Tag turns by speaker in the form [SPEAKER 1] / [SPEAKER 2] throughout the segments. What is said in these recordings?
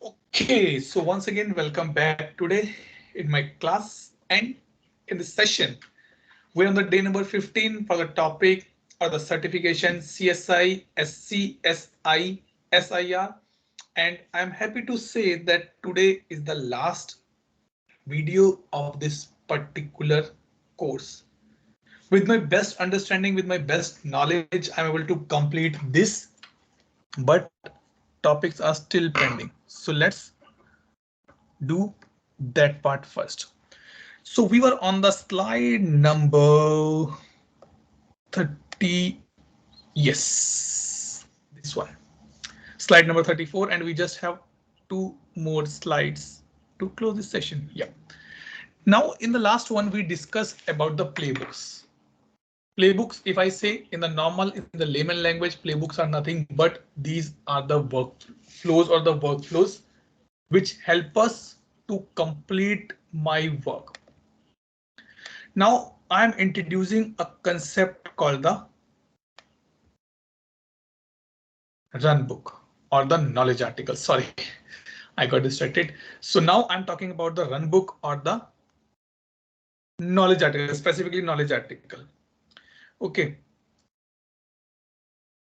[SPEAKER 1] Okay, so once again, welcome back today in my class and in this session. We're on the day number 15 for the topic or the certification CSI, SCSI, SIR. And I'm happy to say that today is the last video of this particular course. With my best understanding, with my best knowledge, I'm able to complete this, but topics are still pending. So let's do that part first. So we were on the slide number 30. Yes, this one. Slide number 34, and we just have two more slides to close this session. Yeah. Now, in the last one, we discussed about the playbooks. Playbooks, if I say in the normal, in the layman language, playbooks are nothing but these are the workflows or the workflows which help us to complete my work. Now I'm introducing a concept called the runbook or the knowledge article. Sorry, I got distracted. So now I'm talking about the runbook or the knowledge article, specifically knowledge article. OK.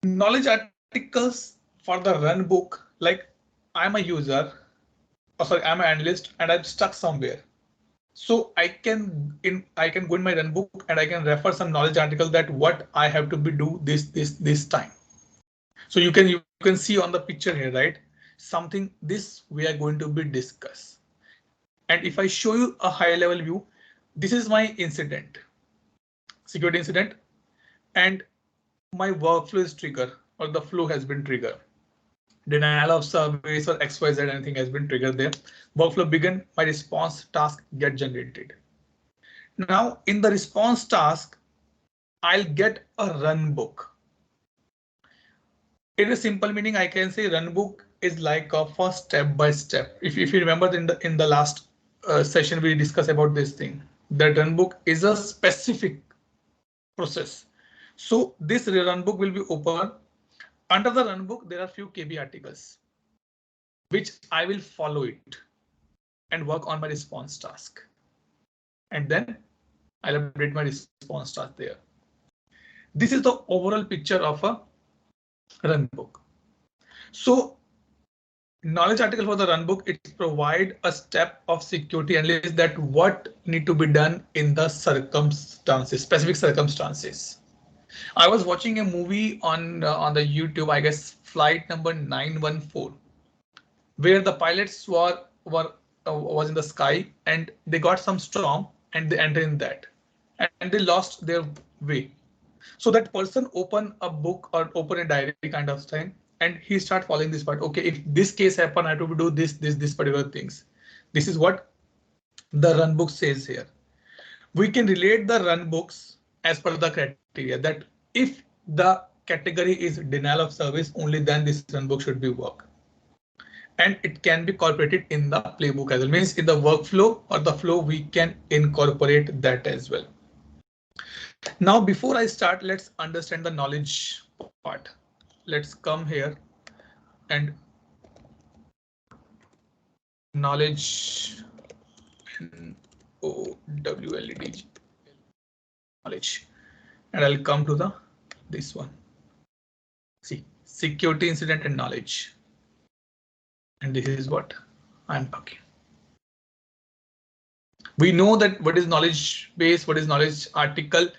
[SPEAKER 1] Knowledge articles for the runbook, like I'm a user, or sorry, I'm an analyst and I'm stuck somewhere. So I can go in my runbook and I can refer some knowledge article that what I have to be do this time. So you can see on the picture here, right? Something this we are going to be discuss. And if I show you a high level view, this is my incident, security incident, and my workflow is triggered or the flow has been triggered. Denial of service or XYZ, anything has been triggered there. Workflow begin, my response task get generated. Now in the response task, I'll get a run book. In a simple meaning, I can say runbook is like a first step by step. If you remember in the last session, we discussed about this thing. That runbook is a specific process. So this runbook will be open. Under the runbook, there are few KB articles, which I will follow it and work on my response task. And then I'll update my response task there. This is the overall picture of a runbook. So knowledge article for the runbook, it provide a step of security analysis that what need to be done in the circumstances, specific circumstances. I was watching a movie on the YouTube, I guess flight number 914, where the pilots was in the sky and they got some storm and they entered in that and they lost their way. So that person open a book or open a diary kind of thing, and he start following this part. OK, if this case happen, I have to do this particular things. This is what the run book says here. We can relate the run books as per the criteria that if the category is denial of service, only then this run book should be work. And it can be incorporated in the playbook as well. Means in the workflow or the flow, we can incorporate that as well. Now, before I start, let's understand the knowledge part. Let's come here and knowledge, NOWLEDG, knowledge, and I'll come to the this one. See, security incident and knowledge. And this is what I'm talking. We know that what is knowledge base, what is knowledge article,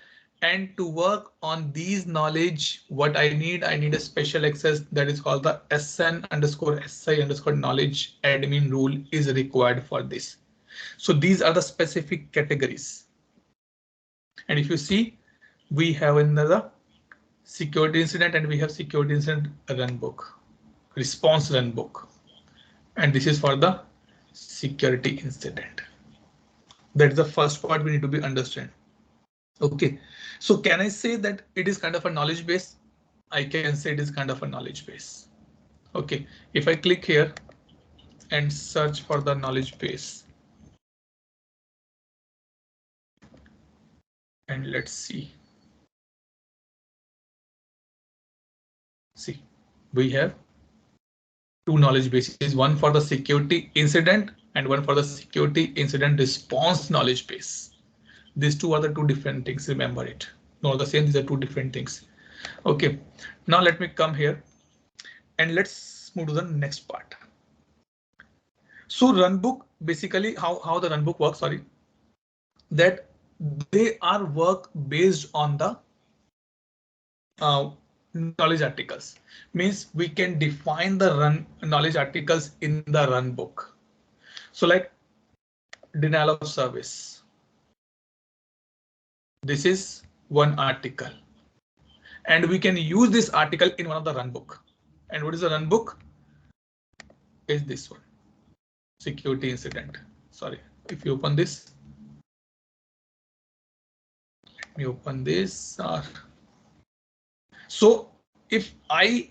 [SPEAKER 1] and to work on these knowledge, what I need a special access that is called the SN_SI_ knowledge admin rule is required for this. So these are the specific categories. And if you see, we have another security incident and we have security incident runbook, response runbook, and this is for the security incident. That's the first part we need to be understand. OK, so can I say that it is kind of a knowledge base? I can say it is kind of a knowledge base. OK, if I click here and search for the knowledge base, and let's see. See, we have two knowledge bases, one for the security incident and one for the security incident response knowledge base. These two are the two different things. Remember it. Not the same. These are two different things. OK, now let me come here and let's move to the next part. So Runbook, basically how the Runbook works, sorry, that they are work based on the knowledge articles. Means we can define the knowledge articles in the Runbook. So like denial of service. This is one article. And we can use this article in one of the Runbook. And what is the Runbook? Is this one. Security incident. Sorry, if you open this. Let me open this. So if I'm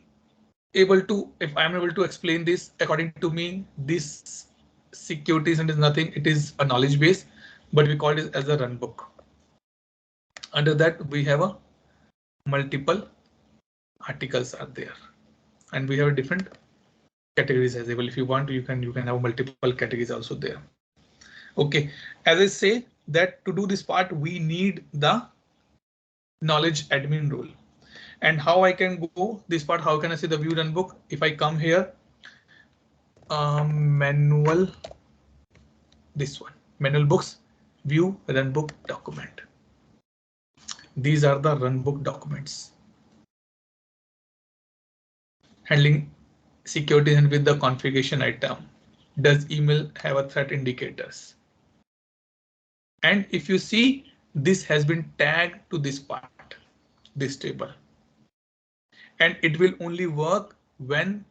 [SPEAKER 1] able to explain this according to me, this security incident is nothing. It is a knowledge base, but we call it as a Runbook. Under that we have a multiple articles are there, and we have different categories as well. If you want, you can have multiple categories also there. OK, as I say that to do this part, we need the knowledge admin role. And how I can go this part, how can I see the view Runbook? If I come here, manual, this one, manual books, view Runbook document. These are the Runbook documents. Handling security and with the configuration item. Does email have a threat indicators? And if you see, this has been tagged to this part, this table. And it will only work when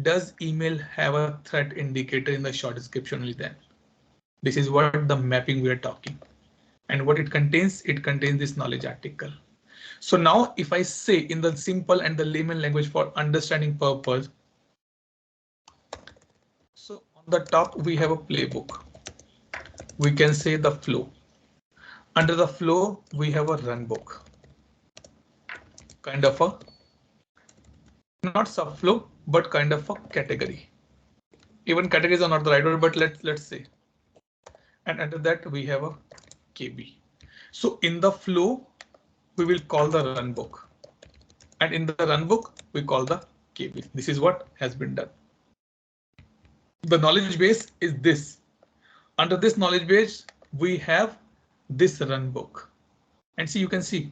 [SPEAKER 1] does email have a threat indicator in the short description only then. This is what the mapping we are talking. And what it contains this knowledge article. So now if I say in the simple and the layman language for understanding purpose. So on the top we have a playbook. We can say the flow. Under the flow we have a Runbook. Kind of a not subflow, but kind of a category. Even categories are not the right word, but let's say. And under that we have a KB. So in the flow, we will call the Runbook. And in the Runbook, we call the KB. This is what has been done. The knowledge base is this. Under this knowledge base, we have this Runbook. And see, you can see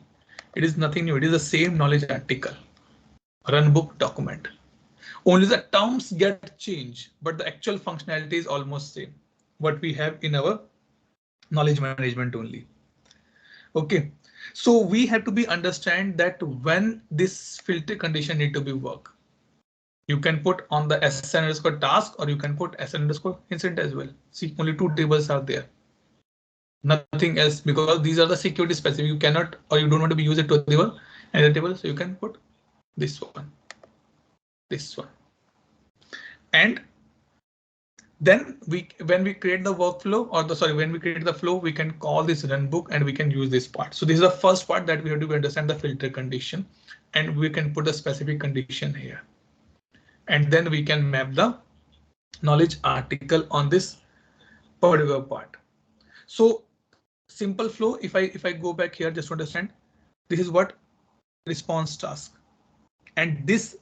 [SPEAKER 1] it is nothing new. It is the same knowledge article. Runbook document. Only the terms get changed, but the actual functionality is almost same. What we have in our knowledge management only. OK, so we have to be understand that when this filter condition need to be work. You can put on the SN_task or you can put SN_incident as well. See, only two tables are there. Nothing else, because these are the security specific. You cannot or you don't want to be use it to another table. So you can put this one, and then when we create the workflow or when we create the flow, we can call this Runbook and we can use this part. So this is the first part that we have to understand the filter condition, and we can put a specific condition here. And then we can map the knowledge article on this particular part. So simple flow. If I go back here, just to understand, this is what response task, and this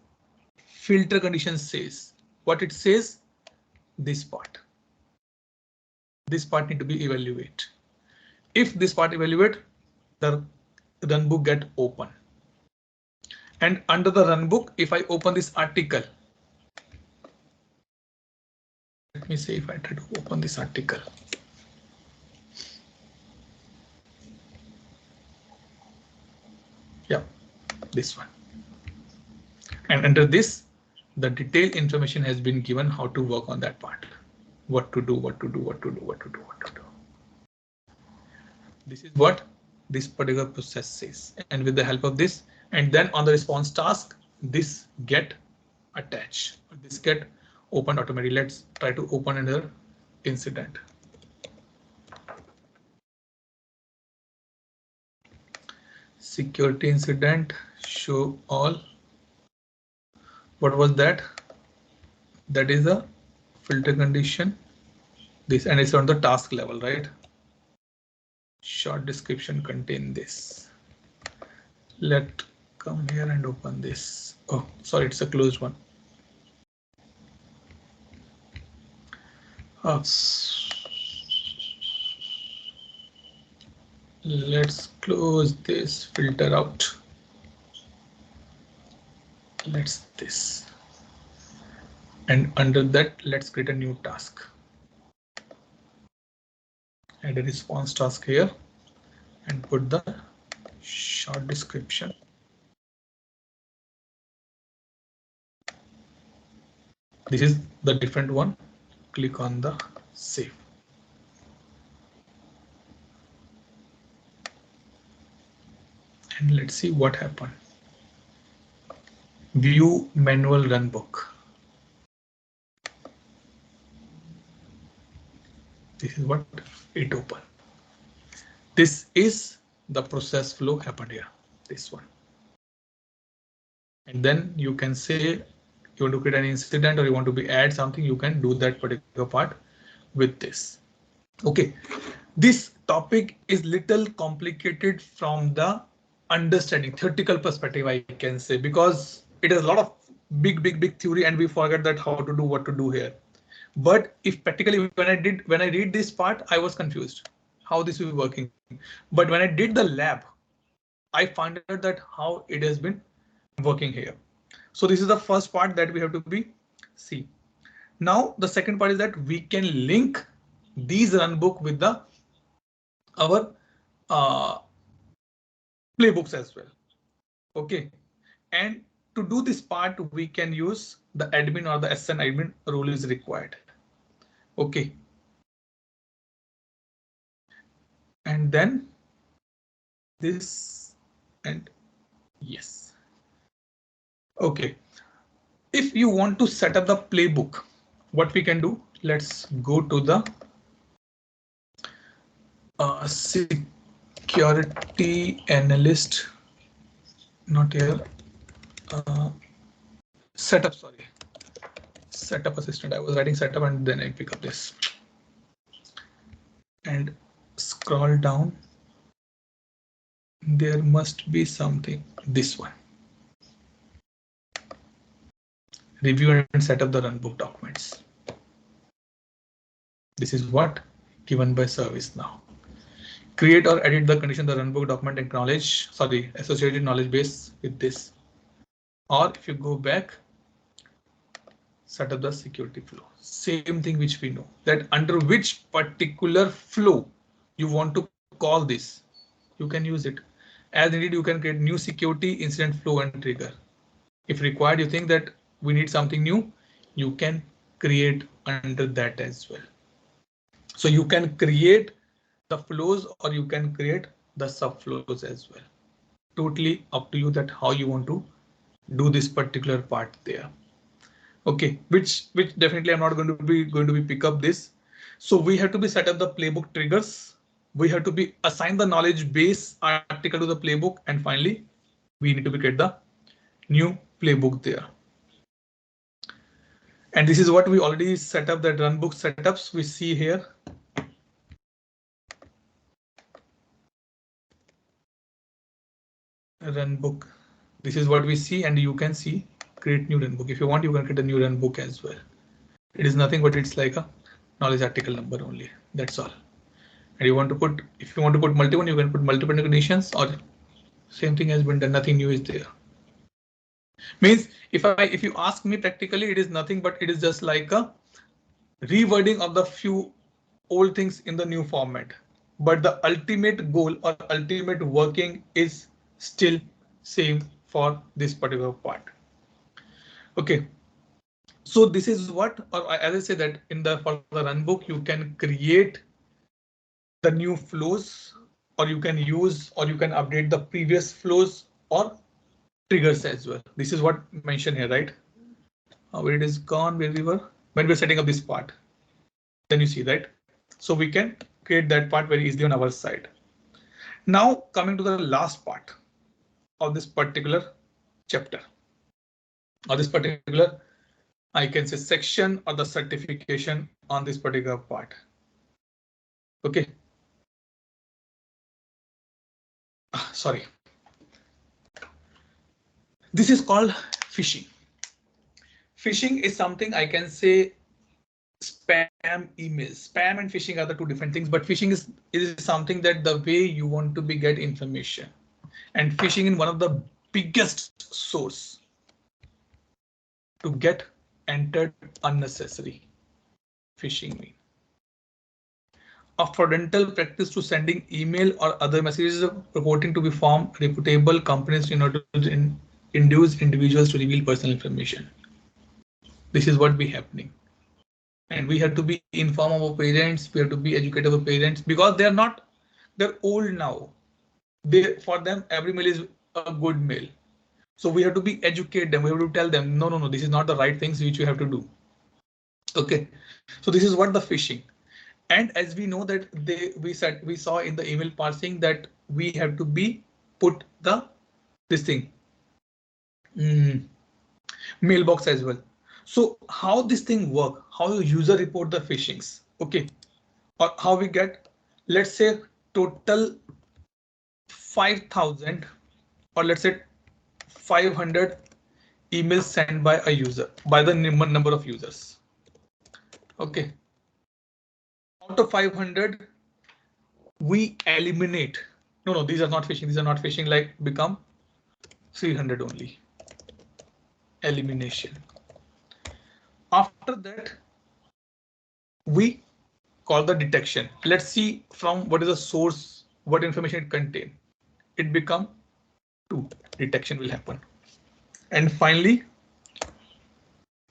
[SPEAKER 1] filter condition says what it says. This part need to be evaluate. If this part evaluate, the Runbook get open. And under the Runbook, if I open this article, let me say if I try to open this article. Yeah, this one. And under this, the detailed information has been given how to work on that part. What to do. This is what this particular process says. And with the help of this, and then on the response task, this get attached. This get opened automatically. Let's try to open another incident. Security incident, show all. What was that? that is a filter condition. This, and it's on the task level, right? Short description contain this. Let come here and open this. Oh, sorry, it's a closed one. Let's close this filter out. Let's this. And under that, let's create a new task. Add a response task here and put the short description. This is the different one. Click on the save. And let's see what happened. View manual runbook. This is what it opened. This is the process flow happened here. This one. And then you can say you want to create an incident or you want to be add something, you can do that particular part with this. Okay, this topic is little complicated from the understanding theoretical perspective, I can say, because it has a lot of big theory and we forget that how to do what to do here. But if practically when I read this part, I was confused how this will be working. But when I did the lab, I found out that how it has been working here. So this is the first part that we have to be see. Now the second part is that we can link these runbook with the our playbooks as well. Okay, and to do this part, we can use the admin or the SN admin rule is required. Okay, and then this and yes. Okay, if you want to set up the playbook, what we can do? Let's go to the security analyst. Not here. Setup, sorry. Setup assistant. I was writing setup and then I pick up this. And scroll down. There must be something. This one. Review and set up the runbook documents. This is what given by ServiceNow. Create or edit the condition, the runbook document acknowledge, sorry, associated knowledge base with this. Or if you go back, set up the security flow. Same thing which we know that under which particular flow you want to call this, you can use it. As needed, you can create new security incident flow and trigger. If required, you think that we need something new, you can create under that as well. So you can create the flows or you can create the subflows as well. Totally up to you that how you want to do this particular part there. Okay, which definitely I'm not going to be pick up this. So we have to be set up the playbook triggers. We have to be assign the knowledge base article to the playbook, and finally we need to be create the new playbook there. And this is what we already set up, that runbook setups we see here. Runbook. This is what we see, and you can see create new runbook. If you want, you can create a new runbook as well. It is nothing but it's like a knowledge article number only. That's all. And you want to put, if you want to put multiple, you can put multiple conditions, or same thing has been done. Nothing new is there. Means if you ask me practically, it is nothing but it is just like a rewording of the few old things in the new format. But the ultimate goal or ultimate working is still same for this particular part. Okay, so this is what, or as I say that in the for the runbook, you can create the new flows, or you can use, or you can update the previous flows or triggers as well. This is what mentioned here, right? Where it is gone, where we were when we're setting up this part. Then you see that. So we can create that part very easily on our side. Now coming to the last part of this particular chapter or this particular I can say section or the certification on this particular part. Okay. Sorry. This is called phishing. Phishing is something I can say spam emails. Spam and phishing are the two different things, but phishing is something that the way you want to be get information, and phishing in one of the biggest source to get entered unnecessary. Phishing mean a fraudulent practice to sending email or other messages purporting to be from reputable companies in order to induce individuals to reveal personal information. This is what be happening. And we have to be informed our parents, we have to be educated our parents, because they're old now. For them, every mail is a good mail. So we have to be educate them. We have to tell them, no, this is not the right things which you have to do. Okay, so this is what the phishing. And as we know that we saw in the email parsing that we have to be put this thing mailbox as well. So how this thing work, how the user report the phishings, okay, or how we get, let's say total 5,000 or let's say 500 emails sent by a user, by the number of users. Okay, out of 500 we eliminate, no, these are not phishing, like become 300 only. Elimination. After that, we call the detection. Let's see from what is the source, what information it contain. It become 2. Detection will happen. And finally,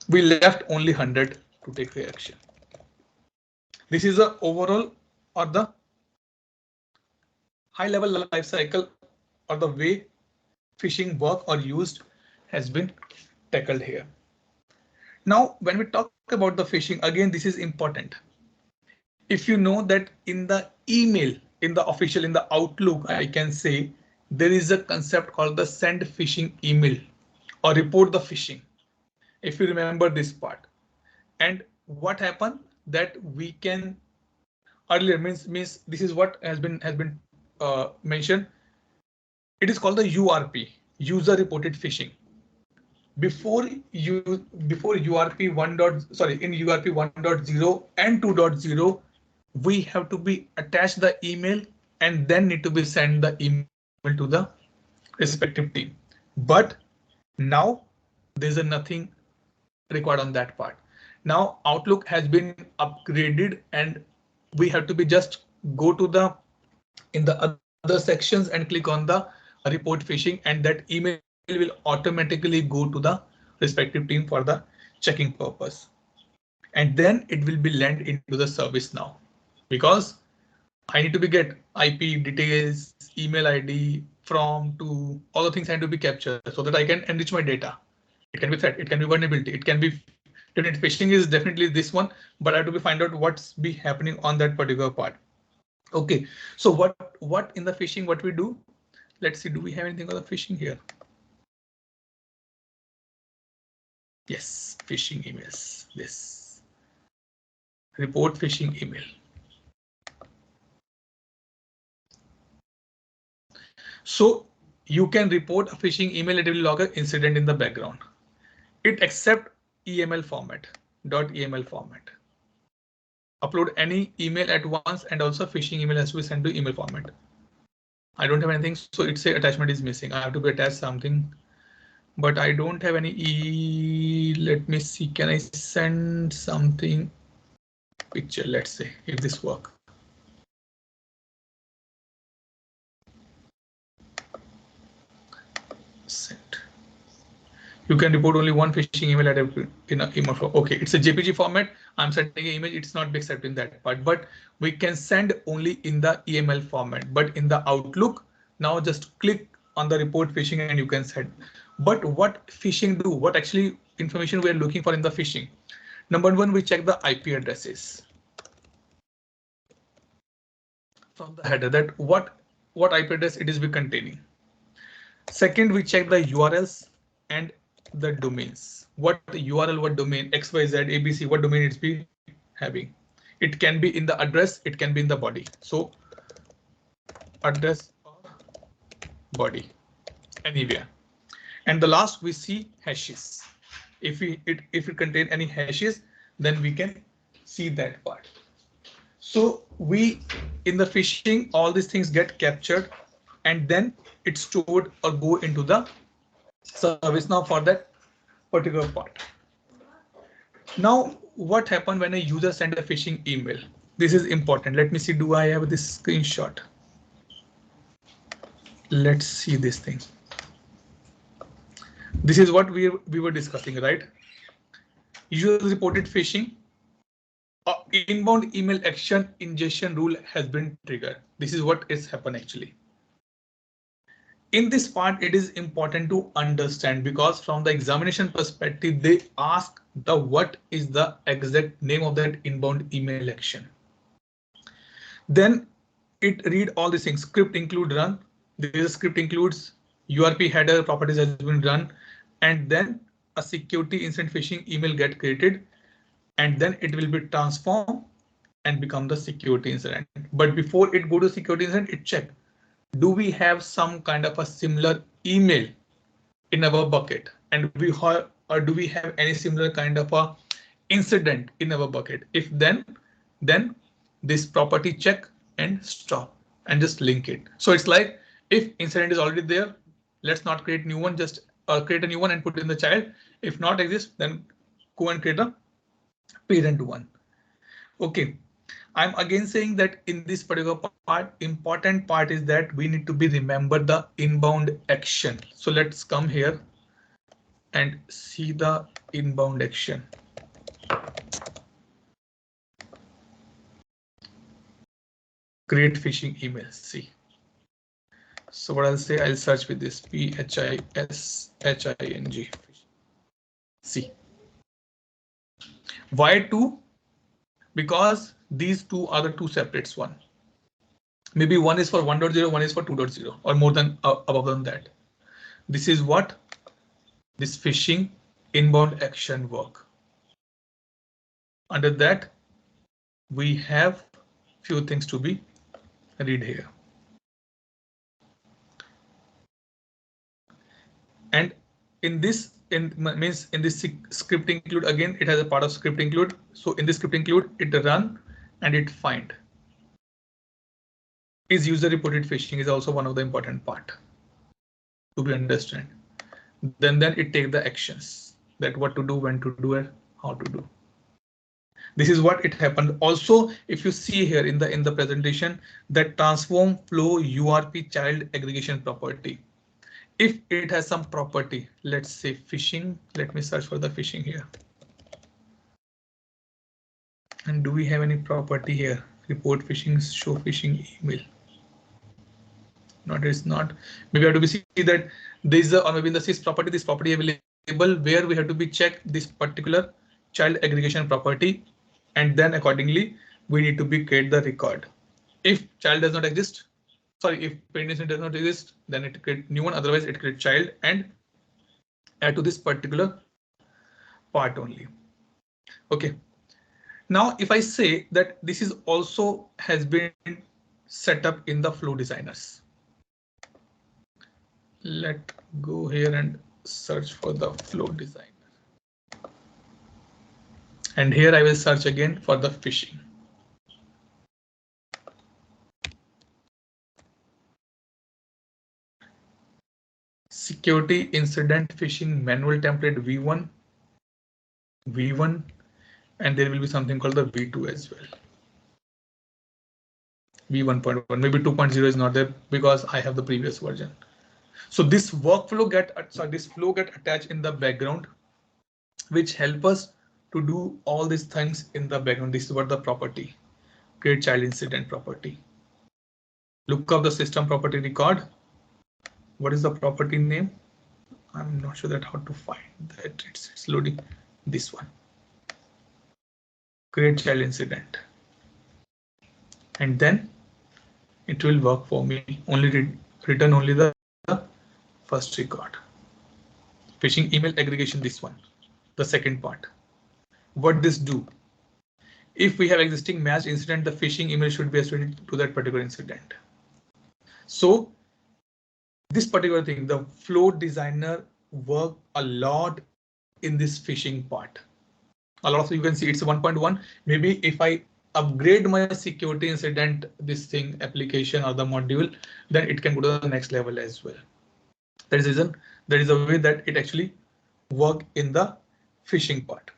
[SPEAKER 1] we left only 100 to take reaction. This is the overall or the high level life cycle or the way phishing work or used has been tackled here. Now, when we talk about the phishing, again, this is important. If you know that in the email, in the official, in the Outlook, I can say there is a concept called the send phishing email or report the phishing. If you remember this part, and what happened that we can earlier means this is what has been mentioned. It is called the URP, user reported phishing. Before URP 1. In URP 1.0 and 2.0, we have to be attach the email and then need to be send the email to the respective team. But now there's nothing required on that part. Now Outlook has been upgraded and we have to be just go to in the other sections and click on the report phishing, and that email will automatically go to the respective team for the checking purpose. And then it will be land into the ServiceNow, because I need to be get IP details, email ID, from to all the things I need to be captured so that I can enrich my data. It can be threat, it can be vulnerability, it can be definitely phishing is definitely this one, but I have to be find out what's be happening on that particular part. Okay, so what in the phishing what we do? Let's see, do we have anything on the phishing here? Yes, phishing emails. This report phishing email. So you can report a phishing email, it will log an incident in the background. It accept EML format, .eml format. Upload any email at once, and also phishing email has to be sent to email format. I don't have anything, so it say attachment is missing. I have to be attached something, but I don't have any let me see, can I send something picture? Let's say if this work. Send. You can report only one phishing email at in a email format. Okay, it's a JPG format. I'm sending an image. It's not accepted in that part, but we can send only in the EML format. But in the Outlook, now just click on the report phishing and you can send. But what phishing do? What actually information we are looking for in the phishing? Number one, we check the IP addresses from the header, that what IP address it is be containing. Second, we check the URLs and the domains. what URL, what domain, XYZ, ABC, what domain it's be having. It can be in the address, it can be in the body. So address or body, anywhere. And the last we see hashes. If it contain any hashes, then we can see that part. So we in the phishing, all these things get captured and then it's stored or go into the ServiceNow for that particular part. Now, what happened when a user sent a phishing email? This is important. Let me see. Do I have this screenshot? Let's see this thing. This is what we were discussing, right? User reported phishing. Inbound email action ingestion rule has been triggered. This is what is happened actually. In this part, it is important to understand because from the examination perspective, they ask the what is the exact name of that inbound email action. Then it read all these things. Script include run. This script includes URP header properties has been run, and then a security incident phishing email get created, and then it will be transformed and become the security incident. But before it go to security incident, it check. Do we have some kind of a similar email in our bucket, and or do we have any similar kind of a incident in our bucket? If then this property check and stop and just link it. So it's like if incident is already there, let's not create new one, just create a new one and put in the child. If not exist, then go and create a parent one. Okay. I'm again saying that in this particular part, important part is that we need to be remember the inbound action. So let's come here and see the inbound action. Create phishing email. See. So what I'll say, I'll search with this PHISHING. See. Why two? Because these two are the two separates one. Maybe one is for 1.0, one is for 2.0 or more than above than that. This is what this phishing inbound action work. Under that, we have few things to be read here. And in this means in this script include, again it has a part of script include. So in this script include, it run and it find. Is user reported phishing is also one of the important part to be understand. Then it take the actions that what to do, when to do it, how to do. This is what it happened. Also, if you see here in the presentation, that transform flow URP child aggregation property. If it has some property, let's say phishing. Let me search for the phishing here. And do we have any property here? Report phishing, show phishing email. No, it is not. Maybe I have to be see that there is or maybe in the sys property, this property available where we have to be check this particular child aggregation property, and then accordingly we need to be create the record. If child does not exist, sorry, if parent does not exist, then it create new one. Otherwise, it create child and add to this particular part only. Okay. Now, if I say that this is also has been set up in the flow designers. Let go here and search for the flow designer. And here I will search again for the phishing. Security incident phishing manual template V1, and there will be something called the V2 as well. V1.1, maybe 2.0 is not there because I have the previous version. So this workflow this flow get attached in the background, which help us to do all these things in the background. This is what the property, create child incident property. Look up the system property record. What is the property name? I'm not sure that how to find that. It's loading this one. Create child incident. And then it will work for me. Only return only the first record. Phishing email aggregation, this one. the second part. What this do? If we have existing matched incident, the phishing email should be associated to that particular incident. So this particular thing, the flow designer work a lot in this phishing part. A lot of you can see it's 1.1. Maybe if I upgrade my security incident, this thing application or the module, then it can go to the next level as well. That is reason there is a way that it actually work in the phishing part.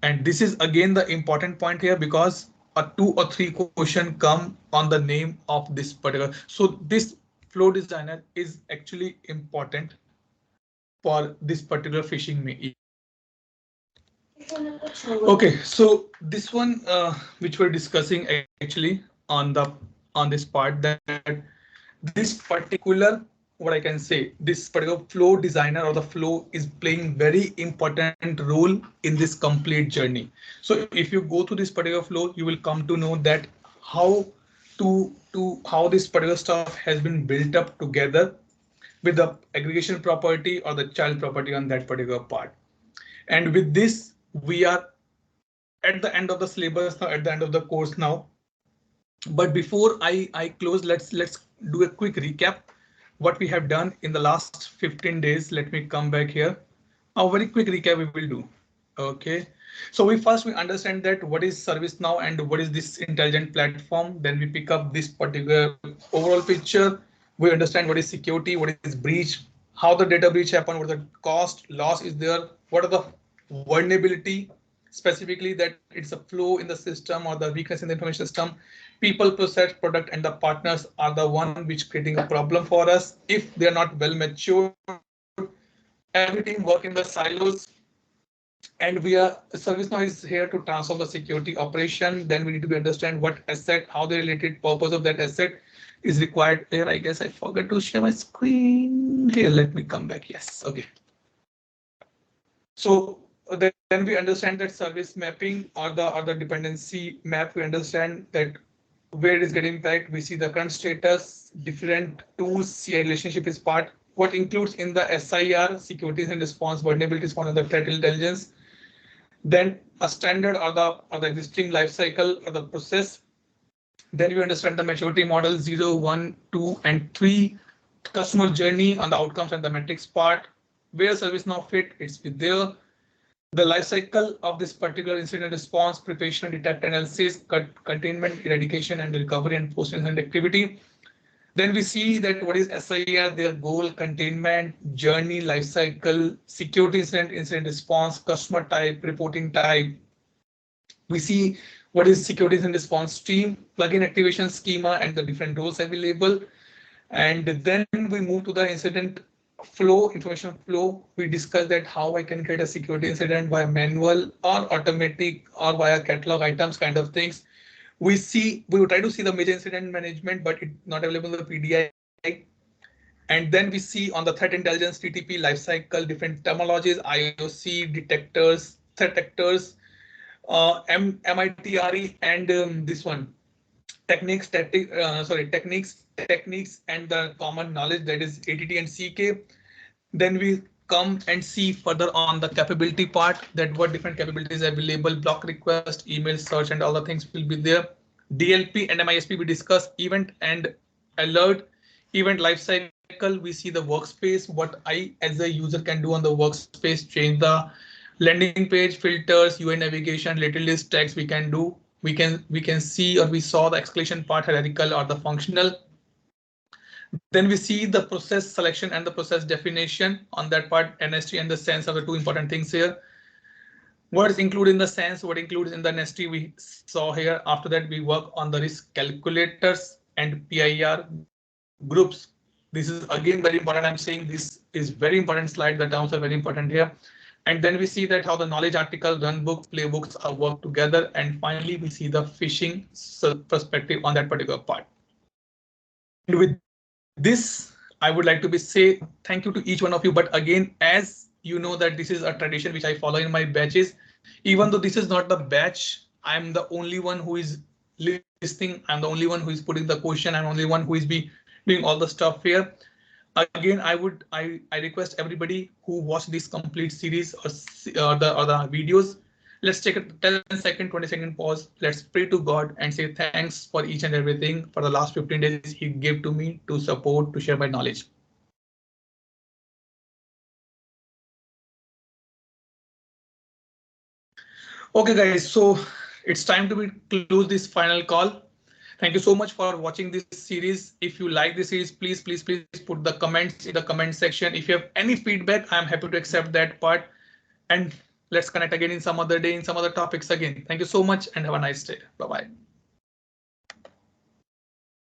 [SPEAKER 1] And this is again the important point here, because a 2 or 3 question come on the name of this particular. So this flow designer is actually important for this particular phishing email. Okay, so this one which we're discussing actually on this part, that this particular, what I can say, this particular flow designer or the flow is playing very important role in this complete journey. So if you go through this particular flow, you will come to know that how how this particular stuff has been built up together with the aggregation property or the child property on that particular part. And with this, we are at the end of the syllabus now, at the end of the course now. But before I close, let's do a quick recap what we have done in the last 15 days. Let me come back here. A very quick recap we will do. Okay, so we understand that what is ServiceNow and what is this intelligent platform. Then we pick up this particular overall picture. We understand what is security, what is breach, how the data breach happened, what the cost, loss is there, what are the vulnerability, specifically that it's a flow in the system or the weakness in the information system. People, process, product, and the partners are the one which creating a problem for us if they are not well matured. Everything work in the silos. And ServiceNow is here to transform the security operation. Then we need to understand what asset, how the related purpose of that asset is required. Here, I guess I forgot to share my screen. Here, let me come back. Yes, okay. So then we understand that service mapping or the dependency map. We understand that where it is getting impact. We see the current status, different tools, CI relationship is part. What includes in the SIR, securities and response, vulnerabilities for the threat intelligence. Then a standard or the existing life cycle or the process. Then you understand the maturity model 0, 1, 2, and 3, customer journey on the outcomes and the metrics part. Where ServiceNow fit, it's with there. The life cycle of this particular incident response, preparation, detect, analysis, containment, eradication, and recovery and post-incident activity. Then we see that what is SIR, their goal, containment, journey, life cycle, security incident response, customer type, reporting type. We see what is security incident response team, plugin activation schema, and the different roles available. And then we move to the incident flow, information flow. We discuss that how I can create a security incident via manual or automatic or via catalog items kind of things. We will try to see the major incident management, but it's not available in the PDI. And then we see on the threat intelligence, TTP lifecycle, different terminologies, IOC, detectors, threat actors, MITRE, and this one, techniques, and the common knowledge, that is ATT and CK. Then we come and see further on the capability part, that what different capabilities are available, block request, email search, and all the things will be there. DLP and MISP we discuss, event and alert, event lifecycle. We see the workspace, what I as a user can do on the workspace, change the landing page, filters, UI navigation, little list text we can do. We can see, or we saw the escalation part, hierarchical or the functional. Then we see the process selection and the process definition on that part. NST and the sense are the two important things here. What is included in the sense, what includes in the NST we saw here. After that, we work on the risk calculators and PIR groups. This is again very important. I'm saying this is very important slide. The terms are very important here. And then we see that how the knowledge article, runbook, playbooks are worked together. And finally, we see the phishing perspective on that particular part. And with this, I would like to say thank you to each one of you. But again, as you know that this is a tradition which I follow in my batches, even though this is not the batch, I'm the only one who is listening. I'm the only one who is putting the question. I'm the only one who is doing all the stuff here. again, I request everybody who watched this complete series or the videos, let's take a 10-second, 20-second pause. Let's pray to God and say thanks for each and everything for the last 15 days He gave to me to support, to share my knowledge. Okay, guys, so it's time to close this final call. Thank you so much for watching this series. If you like this series, please put the comments in the comment section. If you have any feedback, I'm happy to accept that part. And let's connect again in some other day, in some other topics again. Thank you so much and have a nice day. Bye-bye.